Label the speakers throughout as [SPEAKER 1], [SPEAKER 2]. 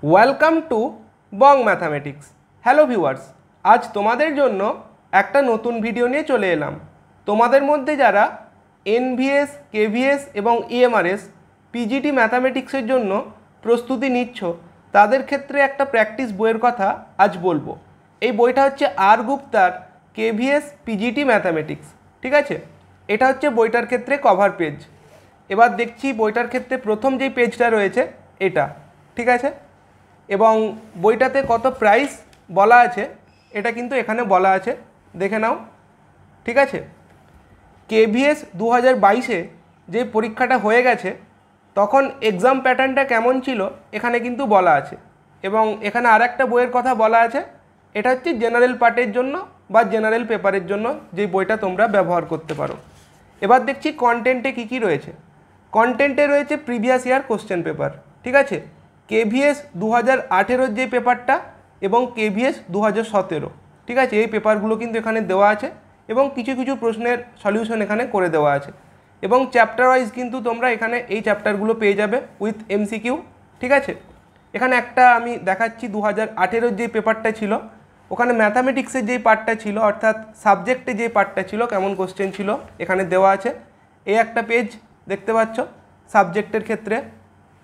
[SPEAKER 1] Welcome to Bong mathematics. Hello viewers, আজ তোমাদের জন্য একটা নতুন ভিডিও নিয়ে চলে এলাম। তোমাদের মধ্যে যারা এনভিএস, কেভিএস এবং ইএমআরএস পিজিটি ম্যাথামেটিক্সের জন্য প্রস্তুতি নিচ্ছ, তাদের ক্ষেত্রে একটা প্র্যাকটিস বইয়ের কথা আজ বলবো। এই বইটা হচ্ছে আর গুপ্তার কেভিএস পিজিটি ম্যাথামেটিক্স। ঠিক আছে, এটা হচ্ছে বইটার ক্ষেত্রে কভার পেজ। এবার দেখছি বইটার ক্ষেত্রে প্রথম যেই পেজটা রয়েছে এটা, ঠিক আছে, এবং বইটাতে কত প্রাইস বলা আছে এটা কিন্তু এখানে বলা আছে, দেখে নাও। ঠিক আছে, কেভিএস 2022-এ যে পরীক্ষাটা হয়ে গেছে তখন এক্সাম প্যাটার্নটা কেমন ছিল এখানে কিন্তু বলা আছে, এবং এখানে আর একটা বইয়ের কথা বলা আছে, এটা হচ্ছে জেনারেল পার্টের জন্য বা জেনারেল পেপারের জন্য যে বইটা তোমরা ব্যবহার করতে পারো। এবার দেখছি কন্টেন্টে কী কী রয়েছে। কন্টেন্টে রয়েছে প্রিভিয়াস ইয়ার কোশ্চেন পেপার, ঠিক আছে, কেভিএস 2018-র যে পেপারটা এবং কেভিএস 2017, ঠিক আছে, এই পেপারগুলো কিন্তু এখানে দেওয়া আছে এবং কিছু কিছু প্রশ্নের সলিউশন এখানে করে দেওয়া আছে, এবং চ্যাপ্টার ওয়াইজ কিন্তু তোমরা এখানে এই চ্যাপ্টারগুলো পেয়ে যাবে উইথ এমসিকিউ। ঠিক আছে, এখানে একটা আমি দেখাচ্ছি 2018-র যে পেপারটা ছিল ওখানে ম্যাথামেটিক্সের যেই পার্টটা ছিল, অর্থাৎ সাবজেক্টে যে পার্টটা ছিল কেমন কোশ্চেন ছিল এখানে দেওয়া আছে। এই একটা পেজ দেখতে পাচ্ছ সাবজেক্টের ক্ষেত্রে,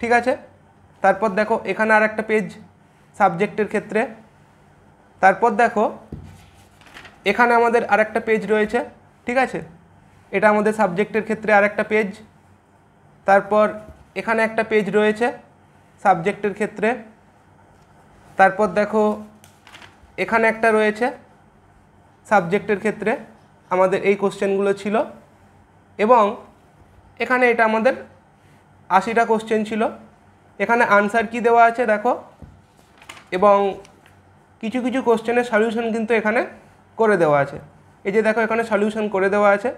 [SPEAKER 1] ঠিক আছে। তারপর দেখো এখানে আর একটা পেজ সাবজেক্টের ক্ষেত্রে। তারপর দেখো এখানে আমাদের আর একটা পেজ রয়েছে, ঠিক আছে, এটা আমাদের সাবজেক্টের ক্ষেত্রে আর একটা পেজ। তারপর এখানে একটা পেজ রয়েছে সাবজেক্টের ক্ষেত্রে। তারপর দেখো এখানে একটা রয়েছে সাবজেক্টের ক্ষেত্রে, আমাদের এই কোশ্চেনগুলো ছিল, এবং এখানে এটা আমাদের 80টা কোশ্চেন ছিল। এখানে আনসার কি দেওয়া আছে দেখো, এবং কিছু কিছু কোশ্চেনের সলিউশন কিন্তু এখানে করে দেওয়া আছে। এই যে দেখো এখানে সলিউশন করে দেওয়া আছে।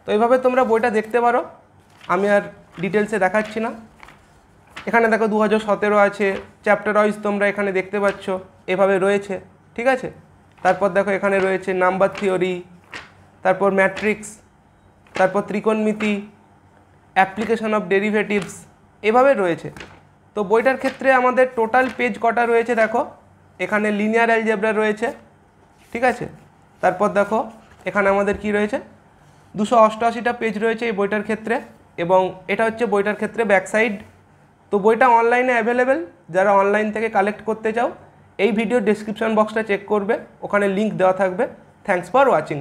[SPEAKER 1] তো এইভাবে তোমরা বইটা দেখতে পারো, আমি আর ডিটেলসে দেখাচ্ছি না। এখানে দেখো 2017 আছে, চ্যাপ্টার ওয়াইজ তোমরা এখানে দেখতে পাচ্ছ এভাবে রয়েছে, ঠিক আছে। তারপর দেখো এখানে রয়েছে নাম্বার থিওরি, তারপর ম্যাট্রিক্স, তারপর ত্রিকোণমিতি, অ্যাপ্লিকেশন অফ ডেরিভেটিভস, এভাবে রয়েছে। তো বইটার ক্ষেত্রে আমাদের টোটাল পেজ কটা রয়েছে দেখো, এখানে লিনিয়ার অ্যালজেব্রা রয়েছে, ঠিক আছে। তারপর দেখো এখানে আমাদের কি রয়েছে 288টা পেজ রয়েছে এই বইটার ক্ষেত্রে, এবং এটা হচ্ছে বইটার ক্ষেত্রে ব্যাক সাইড। তো বইটা অনলাইনে অ্যাভেলেবেল, যারা অনলাইন থেকে কালেক্ট করতে চাও এই ভিডিওর ডেসক্রিপশন বক্সটা চেক করবে, ওখানে লিঙ্ক দেওয়া থাকবে। Thanks for watching.